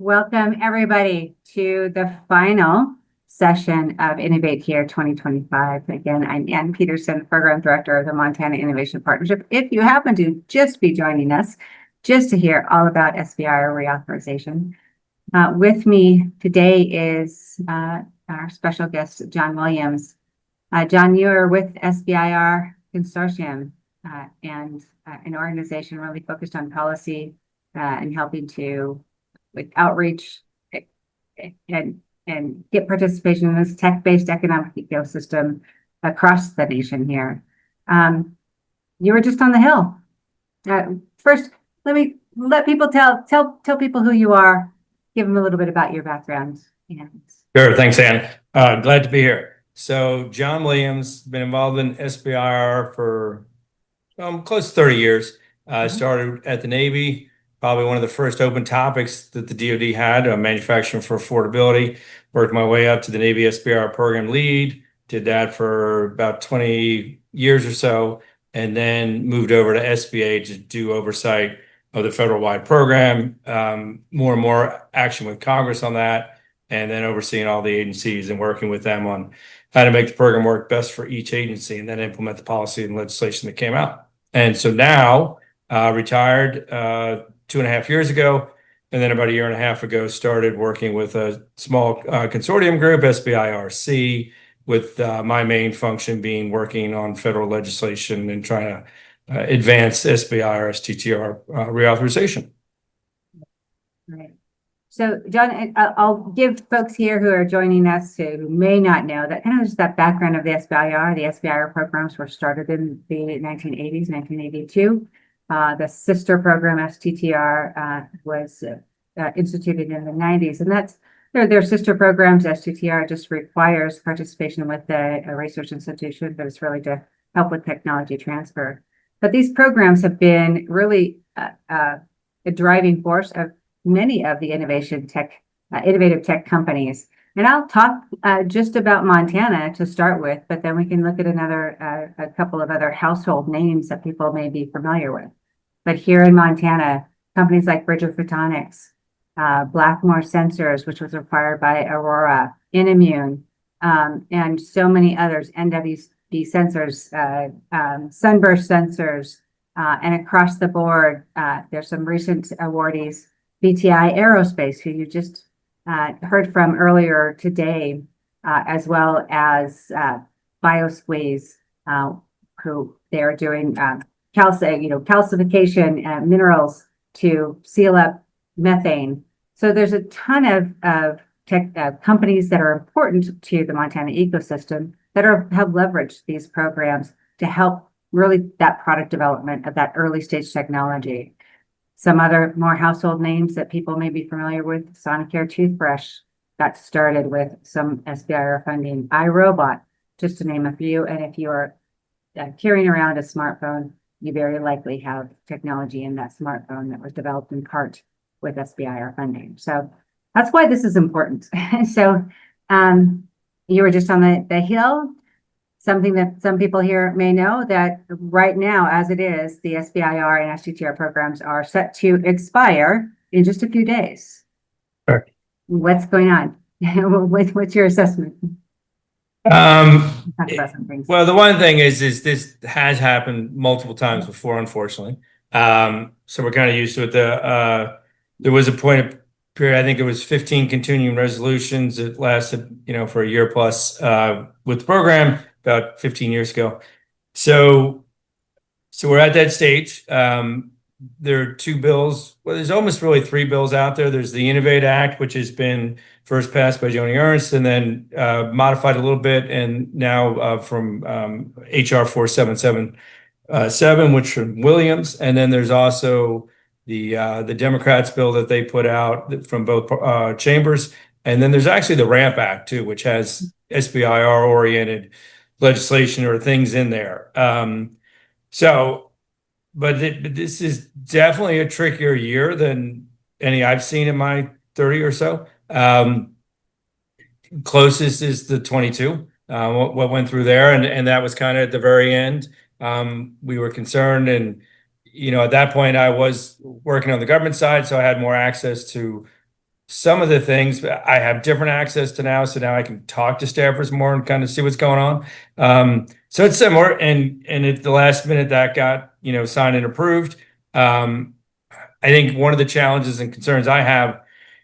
Welcome everybody to the final session of Innovate here 2025. Again, I'm Ann Peterson, Program Director of the Montana Innovation Partnership. If you happen to just be joining us, just to hear all about SBIR reauthorization. With me today is our special guest, John Williams. John, you are with SBIR Consortium and an organization really focused on policy and helping to with outreach and get participation in this tech-based economic ecosystem across the nation here. You were just on the Hill. First, let people tell people who you are. Give them a little bit about your background. Sure, thanks, Ann. Glad to be here. So, John Williams, been involved in SBIR for close to 30 years. Started at the Navy. Probably one of the first open topics that the DoD had, manufacturing for affordability. Worked my way up to the Navy SBIR program lead, did that for about 20 years or so, and then moved over to SBA to do oversight of the federal-wide program, more and more action with Congress on that, and then overseeing all the agencies and working with them on how to make the program work best for each agency and then implement the policy and legislation that came out. And so now, retired 2.5 years ago, and then about a year and a half ago, started working with a small consortium group, SBIRC, with my main function being working on federal legislation and trying to advance SBIR STTR reauthorization. Right. So, John, I'll give folks here who are joining us who may not know that kind of just that background of the SBIR. The SBIR programs were started in the 1980s, 1982. The sister program STTR was instituted in the 90s, and that's their sister programs. STTR just requires participation with the research institution, but it's really to help with technology transfer. But these programs have been really a driving force of many of the innovative tech companies. And I'll talk just about Montana to start with, but then we can look at a couple of other household names that people may be familiar with. But here in Montana, companies like Bridger Photonics, Blackmore Sensors, which was acquired by Aurora, Inimune, and so many others, NWB Sensors, Sunburst Sensors, and across the board, there's some recent awardees, BTI Aerospace, who you just heard from earlier today, as well as BioSqueeze, who they are doing calcification minerals to seal up methane. So there's a ton of tech companies that are important to the Montana ecosystem that have leveraged these programs to help really that product development of that early stage technology. Some other more household names that people may be familiar with: Sonicare toothbrush got started with some SBIR funding, iRobot, just to name a few. And if you are carrying around a smartphone, you very likely have technology in that smartphone that was developed in part with SBIR funding. So that's why this is important. So you were just on the Hill. Something that some people here may know that right now, as it is, the SBIR and STTR programs are set to expire in just a few days. Sure. What's going on? What's your assessment? Talk about some things. Well, the one thing is this has happened multiple times before, unfortunately. So we're kind of used to it. There was a period, I think it was 15 continuing resolutions that lasted, for a year plus with the program about 15 years ago. So we're at that stage. There are two bills. Well, there's almost really three bills out there. There's the Innovate Act, which has been first passed by Joni Ernst and then modified a little bit, and now from HR 4777, which from Williams. And then there's also the Democrats bill that they put out from both chambers. And then there's actually the RAMP Act too, which has SBIR oriented legislation or things in there. But this is definitely a trickier year than any I've seen in my 30 or so. Closest is the 22, what went through there. And that was kind of at the very end. We were concerned, and at that point I was working on the government side, so I had more access to some of the things I have different access to now, so now I can talk to staffers more and kind of see what's going on. So it's similar, and at the last minute that got signed and approved. I think one of the challenges and concerns I have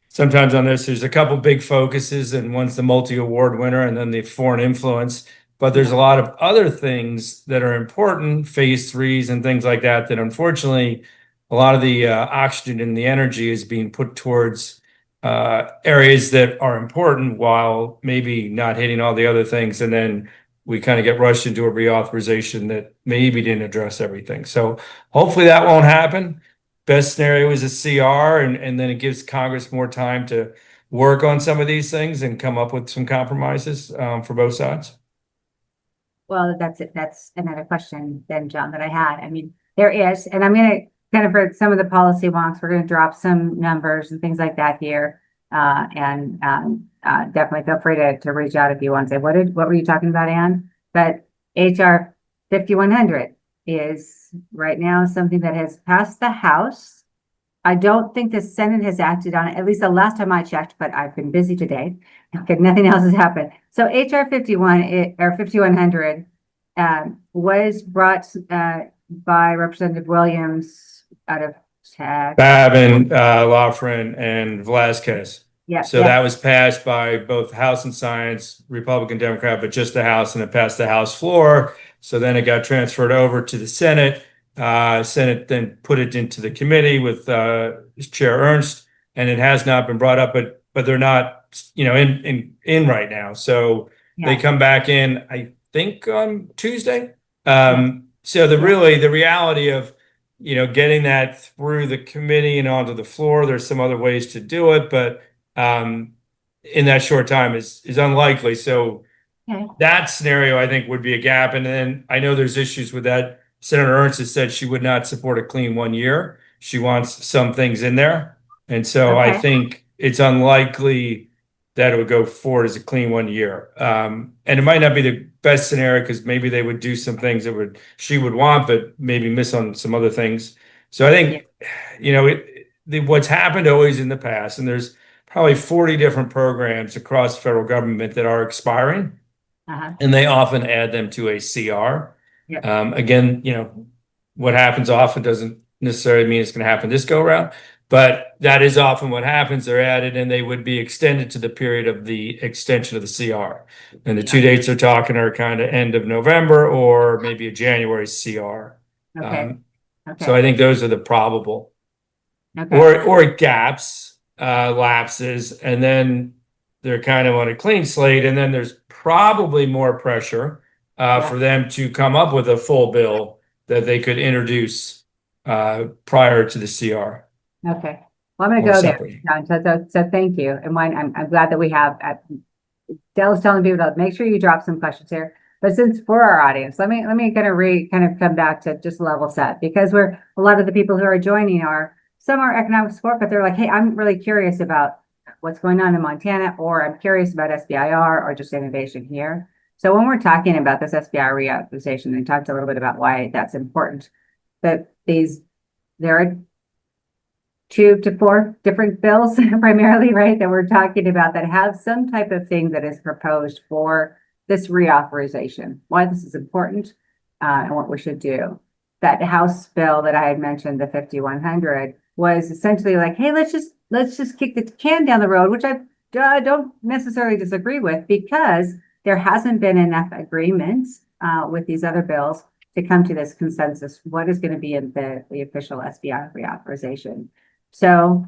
sometimes on this, there's a couple big focuses, and one's the multi-award winner, and then the foreign influence. But there's a lot of other things that are important, phase threes and things like that, that unfortunately, a lot of the oxygen and the energy is being put towards areas that are important while maybe not hitting all the other things. And then we kind of get rushed into a reauthorization that maybe didn't address everything. So hopefully that won't happen. Best scenario is a CR, and then it gives Congress more time to work on some of these things and come up with some compromises for both sides. Well, that's it. That's another question then, John, that I had. I mean, there is, and I'm going to kind of for some of the policy wonks, we're going to drop some numbers and things like that here. Definitely feel free to reach out if you want to say, what were you talking about, Ann? But HR 5100 is right now something that has passed the House. I don't think the Senate has acted on it, at least the last time I checked, but I've been busy today. Okay, nothing else has happened. So HR 5100 was brought by Representative Williams out of Texas. Babin, Loughran, and Velazquez. Yeah. So that was passed by both House and Science, Republican, Democrat, but just the House, and it passed the House floor. So then it got transferred over to the Senate. Senate then put it into the committee with Chair Ernst, and it has not been brought up, but they're not, in right now. So they come back in, I think, on Tuesday. So the reality of getting that through the committee and onto the floor, there's some other ways to do it, but in that short time is unlikely. So that scenario, I think, would be a gap. And then I know there's issues with that. Senator Ernst has said she would not support a clean 1 year. She wants some things in there. And so I think it's unlikely that it would go forward as a clean 1 year. And it might not be the best scenario because maybe they would do some things that she would want, but maybe miss on some other things. So I think, what's happened always in the past, and there's probably 40 different programs across the federal government that are expiring, and they often add them to a CR. Again, what happens often doesn't necessarily mean it's going to happen this go around, but that is often what happens. They're added and they would be extended to the period of the extension of the CR. And the two dates they're talking are kind of end of November or maybe a January CR. So I think those are the probable or gaps, lapses, and then they're kind of on a clean slate. And then there's probably more pressure for them to come up with a full bill that they could introduce prior to the CR. Okay. Well, I'm going to go there, John. So thank you. And I'm glad that we have, Dell's telling people to make sure you drop some questions here. But since for our audience, let me kind of come back to just level set, because a lot of the people who are joining some are economic support, but they're like, hey, I'm really curious about what's going on in Montana, or I'm curious about SBIR or just innovation here. So when we're talking about this SBIR reauthorization, we talked a little bit about why that's important, but there are 2 to 4 different bills primarily, right, that we're talking about that have some type of thing that is proposed for this reauthorization, why this is important, and what we should do. That House bill that I had mentioned, the 5100, was essentially like, hey, let's just kick the can down the road, which I don't necessarily disagree with, because there hasn't been enough agreements with these other bills to come to this consensus. What is going to be in the official SBIR reauthorization? So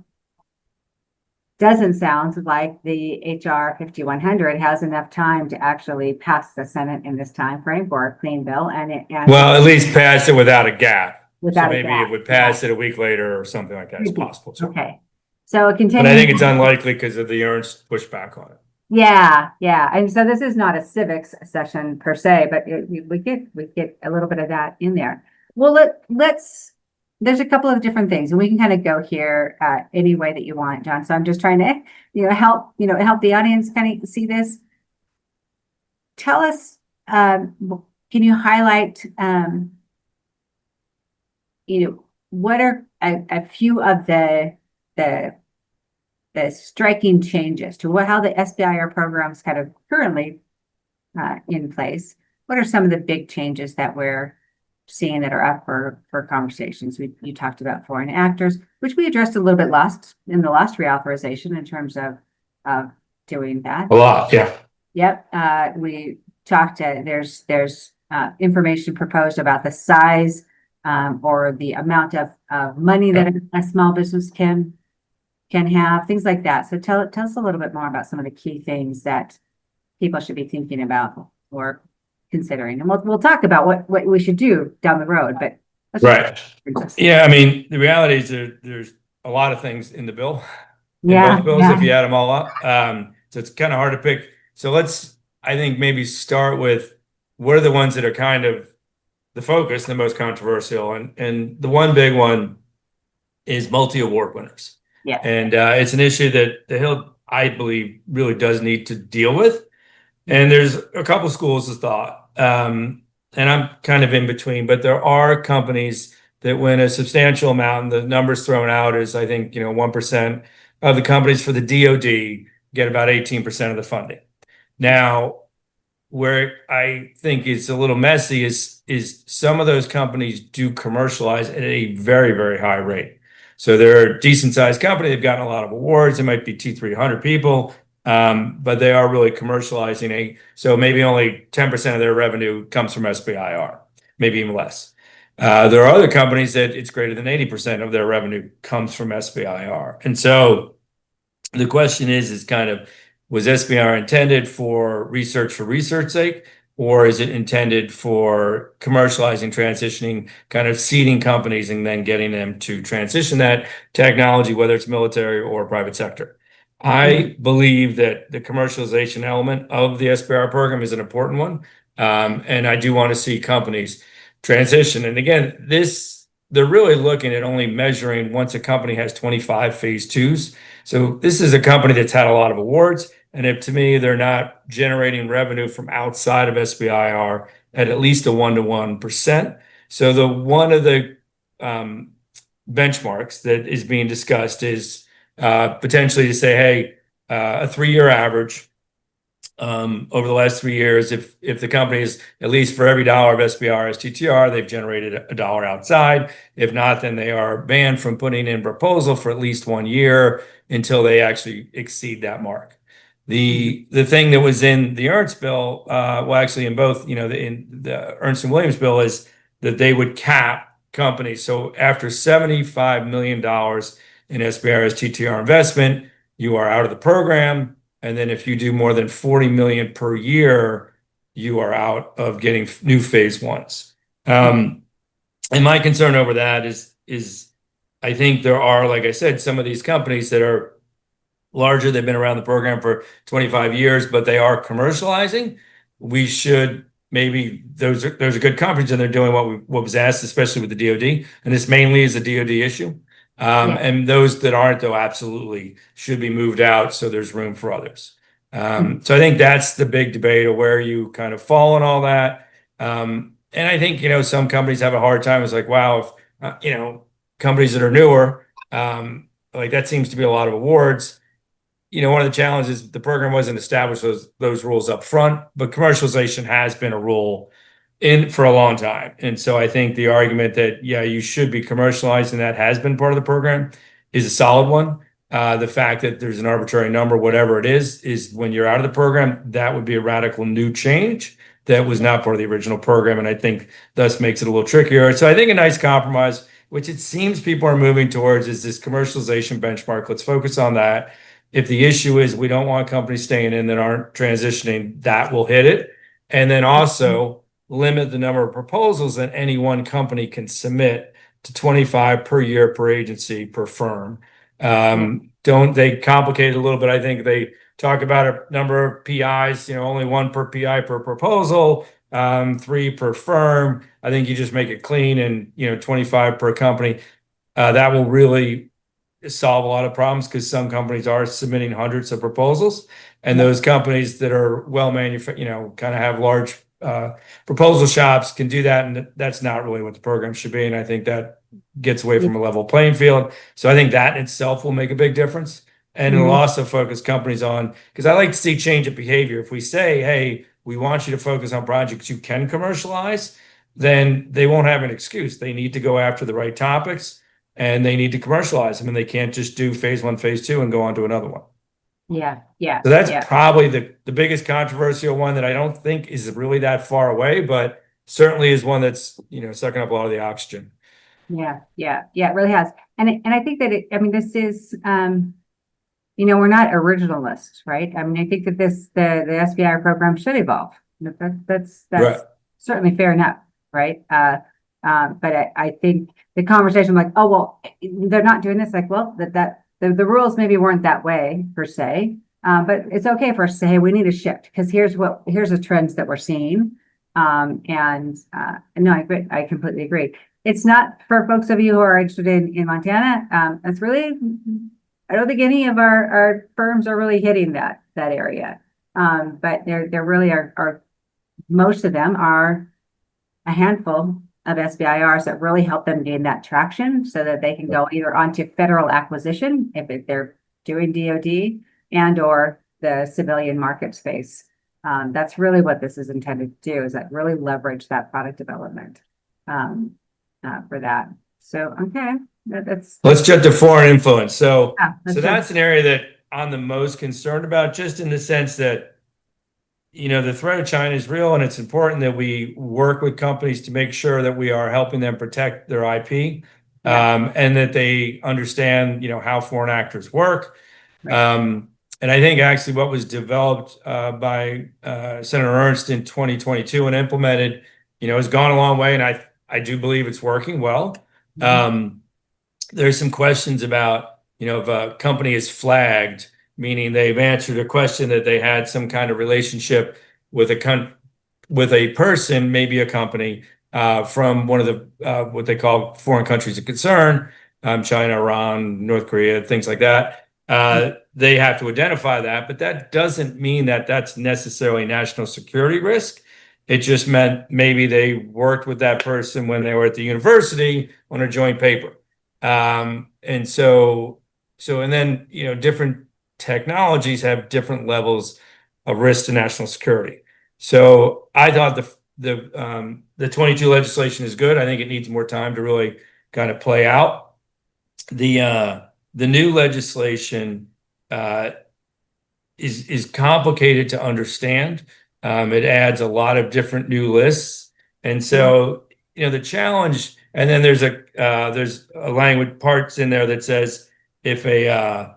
doesn't sound like the HR 5100 has enough time to actually pass the Senate in this time frame for a clean bill. Well, at least pass it without a gap. Without so maybe it would pass it a week later or something like that. It's possible too. Okay. So continue. But I think it's unlikely because of the Ernst pushback on it. Yeah. And so this is not a civics session per se, but we get a little bit of that in there. Well, there's a couple of different things, and we can kind of go here any way that you want, John. So I'm just trying to, help the audience kind of see this. Tell us, can you highlight, what are a few of the the striking changes to how the SBIR programs kind of currently in place. What are some of the big changes that we're seeing that are up for conversations? You talked about foreign actors, which we addressed a little bit in the last reauthorization in terms of doing that. A lot, yeah. Yep. We talked, there's information proposed about the size or the amount of money that a small business can have, things like that. So tell us a little bit more about some of the key things that people should be thinking about or considering. And we'll talk about what we should do down the road, but right. Yeah, I mean, the reality is there's a lot of things in the bill, in both bills, if you add them all up. So it's kind of hard to pick. So let's, I think, maybe start with what are the ones that are kind of the focus, the most controversial. And the one big one is multi-award winners. Yeah. And it's an issue that the Hill, I believe, really does need to deal with. And there's a couple schools of thought. And I'm kind of in between, but there are companies that win a substantial amount, and the numbers thrown out is, I think, 1% of the companies for the DoD get about 18% of the funding. Now, where I think it's a little messy is some of those companies do commercialize at a very, very high rate. So they're a decent sized company. They've gotten a lot of awards. It might be 200-300 people, but they are really commercializing so maybe only 10% of their revenue comes from SBIR, maybe even less. There are other companies that it's greater than 80% of their revenue comes from SBIR. And so the question is kind of, was SBIR intended for research sake, or is it intended for commercializing, transitioning, kind of seeding companies and then getting them to transition that technology, whether it's military or private sector? I believe that the commercialization element of the SBIR program is an important one. And I do want to see companies transition. And again, they're really looking at only measuring once a company has 25 phase twos. So this is a company that's had a lot of awards. And if to me, they're not generating revenue from outside of SBIR at least a 1-to-1%. So one of the benchmarks that is being discussed is potentially to say, hey, a 3-year average over the last 3 years, if the company is at least for every dollar of SBIR STTR, they've generated a dollar outside. If not, then they are banned from putting in proposal for at least 1 year until they actually exceed that mark. The thing that was in the Ernst bill, well, actually in both, in the Ernst and Williams bill, is that they would cap companies. So after $75 million in SBIR STTR investment, you are out of the program. And then if you do more than 40 million per year, you are out of getting new phase ones. And my concern over that is I think there are, like I said, some of these companies that are larger. They've been around the program for 25 years, but they are commercializing. We should maybe those are good companies and they're doing what was asked, especially with the DoD. And this mainly is a DoD issue. And those that aren't, though, absolutely should be moved out so there's room for others. So I think that's the big debate of where you kind of fall in all that. And I think, some companies have a hard time. It's like, wow, if, companies that are newer, like that seems to be a lot of awards. One of the challenges, the program wasn't established those rules up front, but commercialization has been a rule for a long time. And so I think the argument that, you should be commercialized and that has been part of the program is a solid one. The fact that there's an arbitrary number, whatever it is when you're out of the program, that would be a radical new change that was not part of the original program. And I think thus makes it a little trickier. So I think a nice compromise, which it seems people are moving towards, is this commercialization benchmark. Let's focus on that. If the issue is we don't want companies staying in that aren't transitioning, that will hit it. And then also limit the number of proposals that any one company can submit to 25 per year per agency per firm. Don't they complicate it a little bit? I think they talk about a number of PIs, only 1 per PI per proposal, 3 per firm. I think you just make it clean and 25 per company. That will really solve a lot of problems because some companies are submitting hundreds of proposals, and those companies that are well manufactured, kind of have large proposal shops can do that, and that's not really what the program should be. And I think that gets away from a level playing field. So I think that in itself will make a big difference. And it'll also focus companies on, because I like to see change of behavior. If we say, hey, we want you to focus on projects you can commercialize, then they won't have an excuse. They need to go after the right topics and they need to commercialize them, and they can't just do phase 1, phase 2 and go on to another one. Yeah, yeah. So that's yeah. probably the biggest controversial one that I don't think is really that far away, but certainly is one that's, sucking up a lot of the oxygen. Yeah, it really has. And I think that this is, we're not originalists, right? I mean, I think that the SBIR program should evolve. That's Right. certainly fair enough, right? But I think the conversation like, oh, well, they're not doing this, like, well, the rules maybe weren't that way per se. But it's okay for us to say, hey, we need a shift because here's the trends that we're seeing. And no, I agree. I completely agree. It's not for folks of you who are interested in Montana. It's really, I don't think any of our firms are really hitting that area. But there really are, most of them are a handful of SBIRs that really help them gain that traction so that they can go either onto federal acquisition if they're doing DoD and or the civilian market space. That's really what this is intended to do, is that really leverage that product development for that. So, okay, let's jump to foreign influence. So that's an area that I'm the most concerned about, just in the sense that, the threat of China is real, and it's important that we work with companies to make sure that we are helping them protect their IP, and that they understand, how foreign actors work. Right. And I think actually what was developed by Senator Ernst in 2022 and implemented, has gone a long way, and I do believe it's working well. There's some questions about, if a company is flagged, meaning they've answered a question that they had some kind of relationship with a person, maybe a company, from one of the what they call foreign countries of concern, China, Iran, North Korea, things like that. They have to identify that, but that doesn't mean that that's necessarily national security risk. It just meant maybe they worked with that person when they were at the university on a joint paper. And then, different technologies have different levels of risk to national security. So I thought the 22 legislation is good. I think it needs more time to really kind of play out. The new legislation is complicated to understand. It adds a lot of different new lists, and so the challenge. And then there's a language parts in there that says if a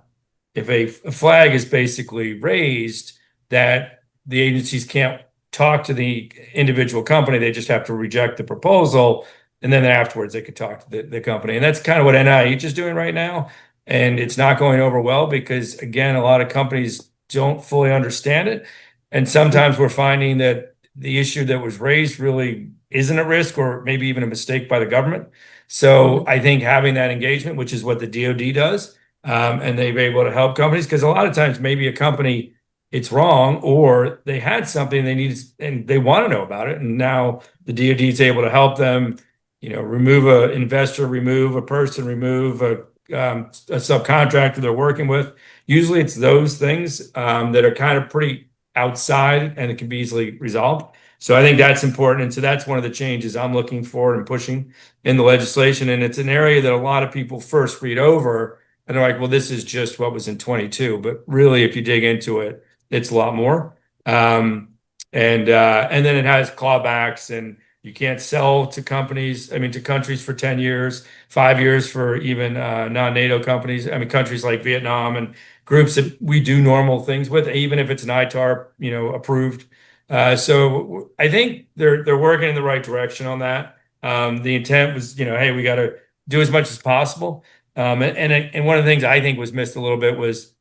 flag is basically raised, that the agencies can't talk to the individual company, they just have to reject the proposal, and then afterwards they could talk to the company. And that's kind of what NIH is doing right now, and it's not going over well because, again, a lot of companies don't fully understand it, and sometimes we're finding that the issue that was raised really isn't a risk, or maybe even a mistake by the government. So I think having that engagement, which is what the DoD does, and they've been able to help companies, because a lot of times maybe a company, it's wrong, or they had something they need and they want to know about it, and now the DoD is able to help them, remove an investor, remove a person, remove a subcontractor they're working with. Usually it's those things that are kind of pretty outside and it can be easily resolved. So I think that's important. And so that's one of the changes I'm looking for and pushing in the legislation. And it's an area that a lot of people first read over and they're like, well, this is just what was in 22. But really, if you dig into it, it's a lot more. And then it has clawbacks, and you can't sell to countries for 10 years, 5 years for even non-NATO companies. Countries like Vietnam and groups that we do normal things with, even if it's an ITAR, approved. So I think they're working in the right direction on that. The intent was, hey, we got to do as much as possible. And one of the things I think was missed a little bit was,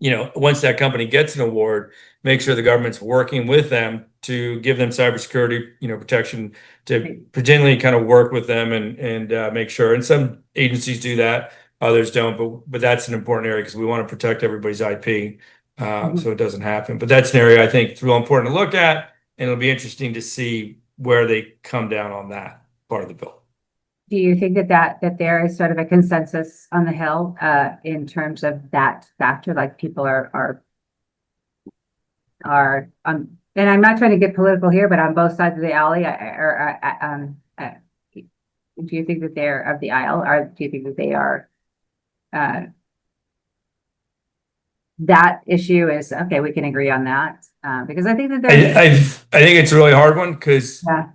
once that company gets an award, make sure the government's working with them to give them cybersecurity, protection, to potentially kind of work with them and make sure. And some agencies do that, others don't. But that's an important area because we want to protect everybody's IP, so it doesn't happen. But that's an area I think it's real important to look at, and it'll be interesting to see where they come down on that part of the bill. Do you think that there is sort of a consensus on the Hill in terms of that factor, like people are and I'm not trying to get political here, but on both sides of the alley, do you think that they're of the aisle, or do you think that they are uh, that issue is okay? We can agree on that because I think that I think it's a really hard one because yeah,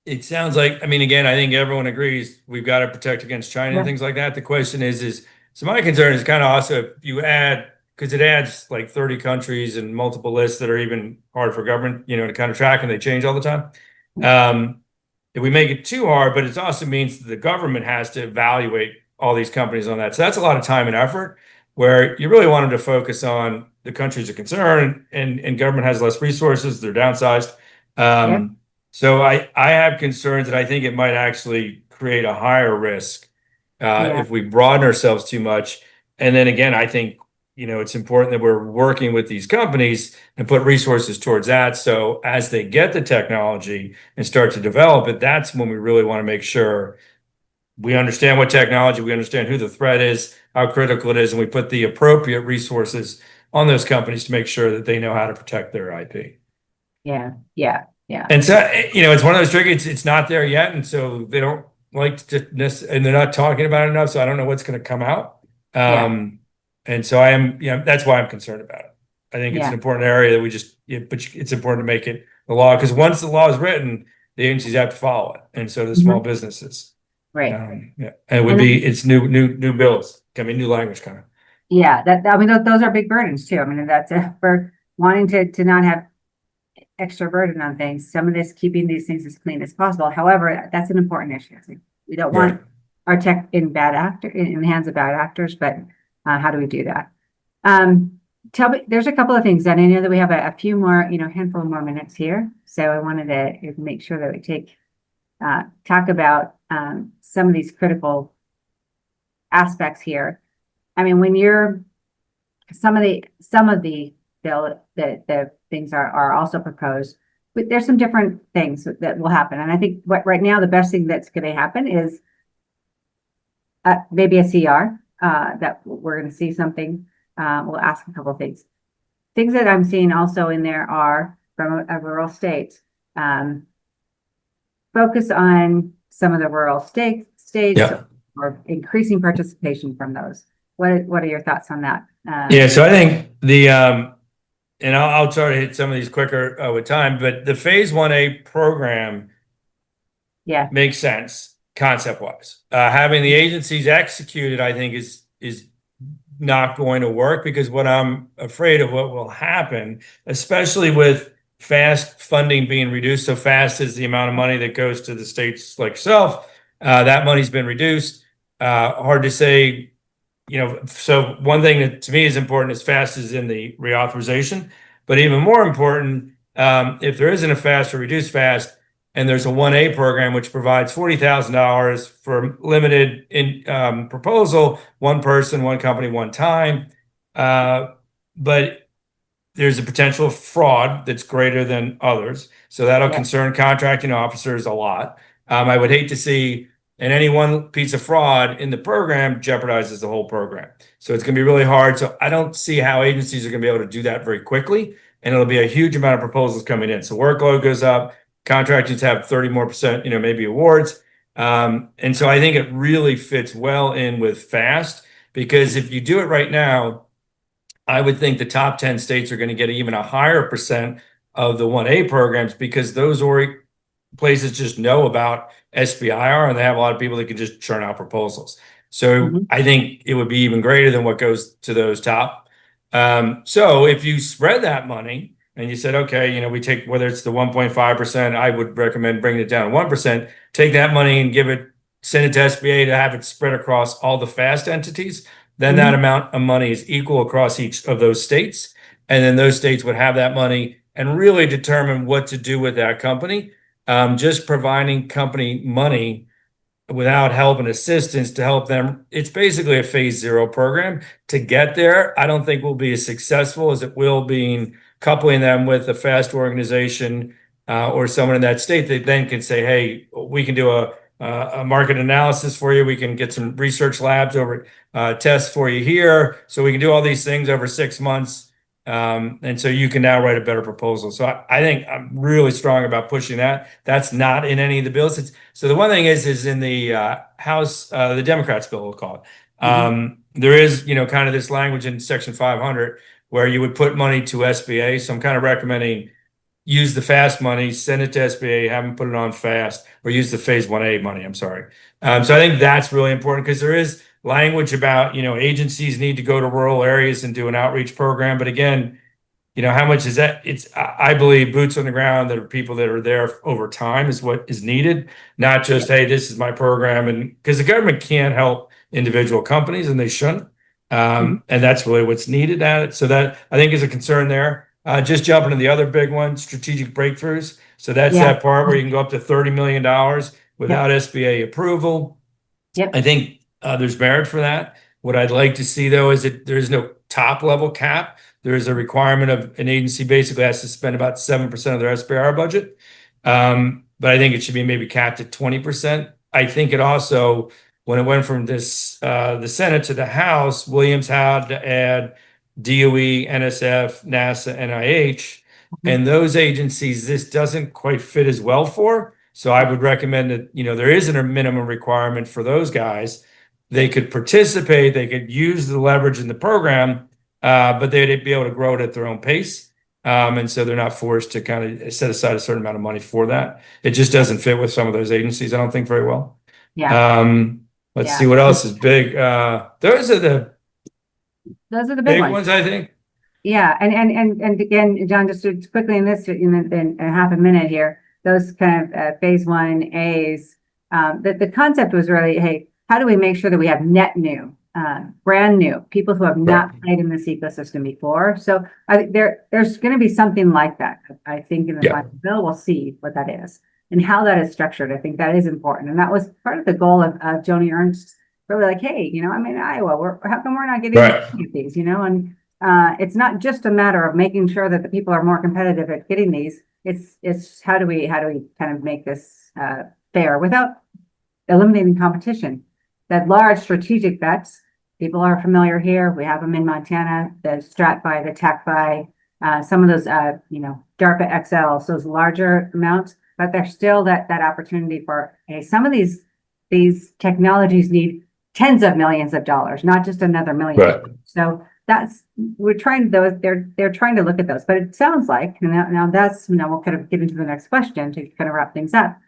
it sounds like, I mean, again, I think everyone agrees we've got to protect against China and yeah, things like that. The question is, so my concern is kind of also if you add, because it adds like 30 countries and multiple lists that are even hard for government, to kind of track and they change all the time. If we make it too hard, but it also means that the government has to evaluate all these companies on that. So that's a lot of time and effort where you really want them to focus on the countries of concern and government has less resources, they're downsized. yeah, So I have concerns that I think it might actually create a higher risk yeah, if we broaden ourselves too much. And then again, I think it's important that we're working with these companies and put resources towards that. So as they get the technology and start to develop it, that's when we really want to make sure we understand what technology, we understand who the threat is, how critical it is, and we put the appropriate resources on those companies to make sure that they know how to protect their IP. yeah, yeah, yeah, And so, it's one of those tricky, it's not there yet. And so they don't like to, and they're not talking about it enough. So I don't know what's going to come out. yeah, And so I am, that's why I'm concerned about it. I think it's an yeah, important area that we just, but it's important to make it the law because once the law is written, the agencies have to follow it. And so the small mhm, businesses. right. Yeah. And it would And be, it's new bills, new language kind of. yeah, I mean, those are big burdens too. I mean, for wanting to not have extra burden on things. Some of this, keeping these things as clean as possible. However, that's an important issue. Like, we don't Right. want our tech in the hands of bad actors, but how do we do that? Tell me, there's a couple of things that I know that we have a few more, handful more minutes here. So I wanted to make sure that we talk about some of these critical aspects here. I mean, when you're some of the bill the things are also proposed, but there's some different things that will happen. And I think what right now the best thing that's going to happen is maybe a CR that we're going to see something. We'll ask a couple of things. Things that I'm seeing also in there are from a rural state. Focus on some of the rural states Yeah. or increasing participation from those. What are your thoughts on that? Yeah. So I think and I'll try to hit some of these quicker with time, but the phase 1A program Yeah, makes sense concept wise. Having the agencies executed, I think is not going to work because what I'm afraid of what will happen, especially with fast funding being reduced so fast as the amount of money that goes to the states like yourself, that money's been reduced. Hard to say, so one thing that to me is important is fast is in the reauthorization, but even more important, if there isn't a fast or reduced fast, and there's a 1A program which provides $40,000 for limited proposal, one person, one company, one time, but there's a potential of fraud that's greater than others, so that'll yeah, concern contracting officers a lot. I would hate to see and any one piece of fraud in the program jeopardizes the whole program. So it's going to be really hard. So I don't see how agencies are going to be able to do that very quickly. And it'll be a huge amount of proposals coming in. So workload goes up, contractors have 30 more percent, maybe awards. And so I think it really fits well in with FAST because if you do it right now, I would think the top 10 states are going to get even a higher percent of the 1A programs because those places just know about SBIR and they have a lot of people that can just churn out proposals. So mhm, I think it would be even greater than what goes to those top. So if you spread that money and you said, okay, we take whether it's the 1.5%, I would recommend bringing it down to 1%, take that money and send it to SBA to have it spread across all the FAST entities. Then that mhm, amount of money is equal across each of those states. And then those states would have that money and really determine what to do with that company. Just providing company money without help and assistance to help them. It's basically a phase 0 program to get there. I don't think will be as successful as it will being coupling them with a FAST organization or someone in that state that then can say, hey, we can do a a market analysis for you. We can get some research labs over tests for you here. So we can do all these things over 6 months. And so you can now write a better proposal. So I think I'm really strong about pushing that. That's not in any of the bills. So the one thing is in the House, the Democrats bill, we'll call it. There is, kind of this language in Section 500 where you would put money to SBA. So I'm kind of recommending use the fast money, send it to SBA, have them put it on fast, or use the phase 1A money. I'm sorry. So I think that's really important because there is language about, agencies need to go to rural areas and do an outreach program. But again, how much is that? I believe boots on the ground that are people that are there over time is what is needed, not just, hey, this is my program. And because the government can't help individual companies and they shouldn't. And that's really what's needed at it. So that I think is a concern there. Just jumping to the other big one, strategic breakthroughs. So that's that part where you can go up to $30 million without SBA approval. I think there's merit for that. What I'd like to see, though, is that there's no top level cap. There is a requirement of an agency basically has to spend about 7% of their SBIR budget. But I think it should be maybe capped at 20%. I think it also, when it went from the Senate to the House, Williams had to add DOE, NSF, NASA, NIH, and those agencies this doesn't quite fit as well for. So I would recommend that, there isn't a minimum requirement for those guys. They could participate, they could use the leverage in the program, but they'd be able to grow it at their own pace. And so they're not forced to kind of set aside a certain amount of money for that. It just doesn't fit with some of those agencies, I don't think, very well. Let's see what else is big. Those are the big ones, I think. Yeah, and again, John, just quickly in a half a minute here, those kind of phase 1As, the concept was really, hey, how do we make sure that we have net new, brand new people who have not played in this ecosystem before? So there's going to be something like that. I think in the final bill, we'll see what that is and how that is structured. I think that is important, and that was part of the goal of Joni Ernst. Really, like, hey, I'm in Iowa. How come we're not getting these? And it's not just a matter of making sure that the people are more competitive at getting these. It's how do we kind of make this fair without eliminating competition? That large strategic bets, people are familiar here. We have them in Montana, the StratFi, the TechFi, some of those, DARPA XLs, those larger amounts, but there's still that opportunity for, hey, some of these technologies need tens of millions of dollars, not just another million. Right. So they're trying to look at those, but it sounds like, now that's, we'll kind of get into the next question to kind of wrap things up.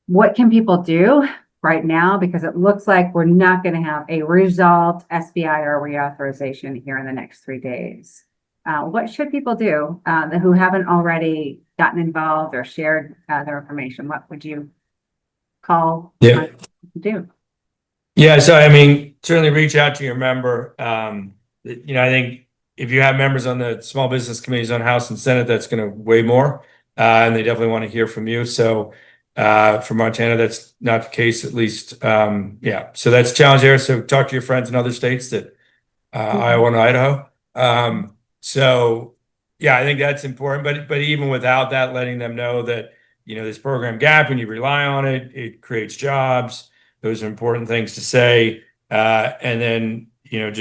What can people do right now? Because it looks like we're not going to have a resolved SBIR reauthorization here in the next 3 days. What should people do who haven't already gotten involved or shared their information? What would you call to do? Yeah, so certainly reach out to your member. I think if you have members on the small business committees on House and Senate, that's going to weigh more, and they definitely want to hear from you. So for Montana, that's not the case, at least. So that's a challenge there. So talk to your friends in other states that Iowa and Idaho. I think that's important. But even without that, letting them know that this program gap, when you rely on it, it creates jobs. Those are important things to say. And then, I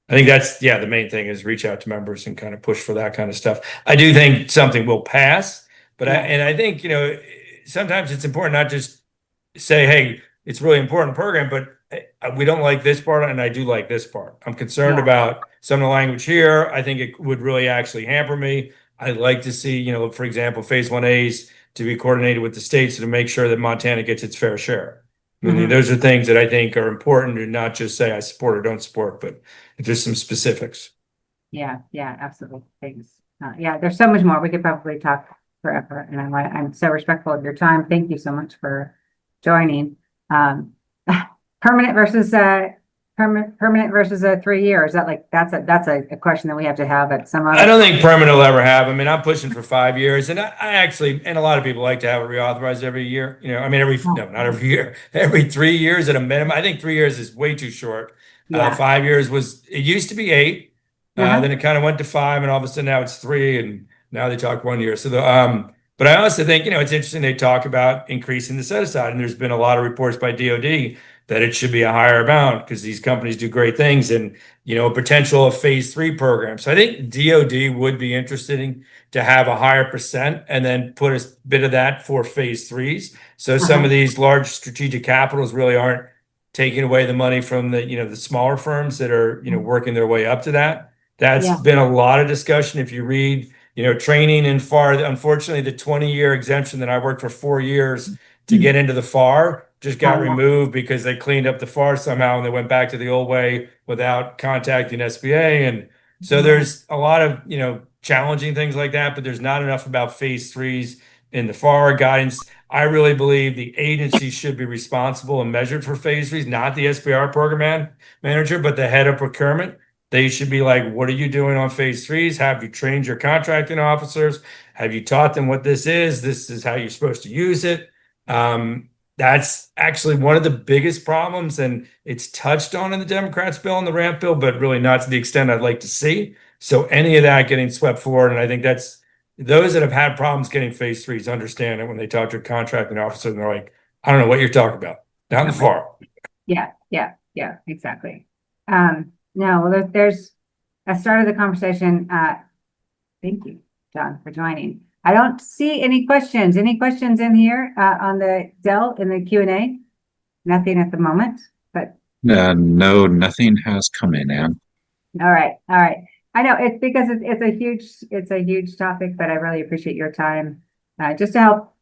think that's, the main thing is reach out to members and kind of push for that kind of stuff. I do think something will pass, but I think, sometimes it's important not just say, hey, it's really important program, but we don't like this part and I do like this part. I'm concerned about some of the language here. I think it would really actually hamper me. I'd like to see, for example, phase 1As to be coordinated with the states to make sure that Montana gets its fair share. Those are things that I think are important to not just say I support or don't support, but if there's some specifics. Yeah, absolutely. Thanks. There's so much more. We could probably talk forever, and I'm so respectful of your time. Thank you so much for joining. Permanent versus 3 years. That's a question that we have to have at some other. I don't think permanent will ever have. I'm pushing for 5 years, and I actually, and a lot of people like to have it reauthorized every year. Not every year, every 3 years at a minimum. I think 3 years is way too short. 5 years it used to be 8, then it kind of went to 5, and all of a sudden now it's 3, and now they talk 1 year. So But I also think, it's interesting they talk about increasing the set aside, and there's been a lot of reports by DoD that it should be a higher amount because these companies do great things and, potential of phase 3 programs. So I think DoD would be interested to have a higher percent and then put a bit of that for phase 3s. So some of these large strategic capitals really aren't taking away the money from the smaller firms that are, working their way up to that. That's been a lot of discussion. If you read, training in FAR, unfortunately, the 20-year exemption that I worked for 4 years to get into the FAR just got removed because they cleaned up the FAR somehow and they went back to the old way without contacting SBA. And so there's a lot of, challenging things like that, but there's not enough about phase 3s in the FAR guidance. I really believe the agency should be responsible and measured for phase 3s, not the SBIR program manager, but the head of procurement. They should be like, what are you doing on phase 3s? Have you trained your contracting officers? Have you taught them what this is? This is how you're supposed to use it. That's actually one of the biggest problems, and it's touched on in the Democrats' bill and the ramp bill, but really not to the extent I'd like to see. So any of that getting swept forward, and I think that's those that have had problems getting phase 3s understand it when they talk to a contracting officer, and they're like, I don't know what you're talking about. Down the FAR. Yeah, exactly. No, well, there's I started the conversation. Thank you, John, for joining. I don't see any questions. Any questions in here on the Dell in the Q&A? Nothing at the moment, but no, nothing has come in, Ann. all right. I know it's because it's a huge topic, but I really appreciate your time just to help,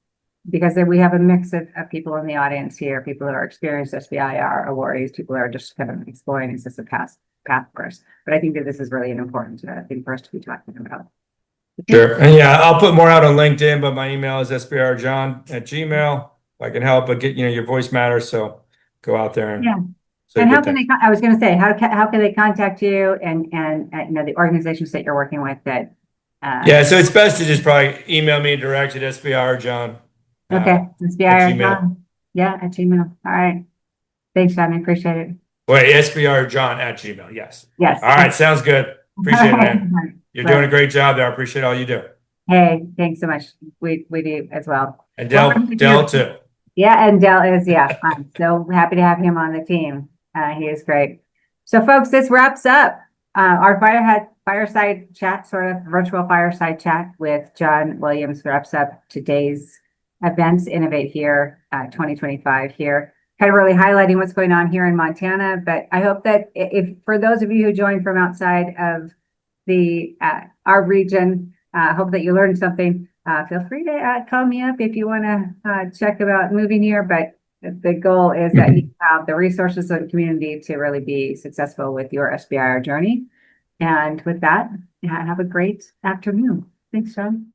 because we have a mix of people in the audience here, people that are experienced SBIR awardees, people that are just kind of exploring is this a path for us. But I think that this is really an important thing for us to be talking about. Sure. And yeah, I'll put more out on LinkedIn, but my email is sbrjohn@gmail. If I can help, but get, your voice matters. So go out there and and how can they, I was going to say, how can they contact you and the organizations that you're working with that, yeah, so it's best to just probably email me direct at SBIR okay. SBIR John. Yeah, at Gmail. All right. Thanks, John. I appreciate it. Wait, SBIRjohn@gmail. Yes. Yes. All right. Sounds good. Appreciate it, man. You're doing a great job there. I appreciate all you do. Hey, thanks so much. We do as well. And Dell too. Yeah, and Dell is, I'm so happy to have him on the team. He is great. So folks, this wraps up our fireside chat, sort of virtual fireside chat with John Williams. Wraps up today's events, Innovate here, 2025 here. Kind of really highlighting what's going on here in Montana. But I hope that if for those of you who joined from outside of our region, hope that you learned something. Feel free to call me up if you want to check about moving here. But the goal is that you have the resources of the community to really be successful with your SBIR journey. And with that, have a great afternoon. Thanks, John.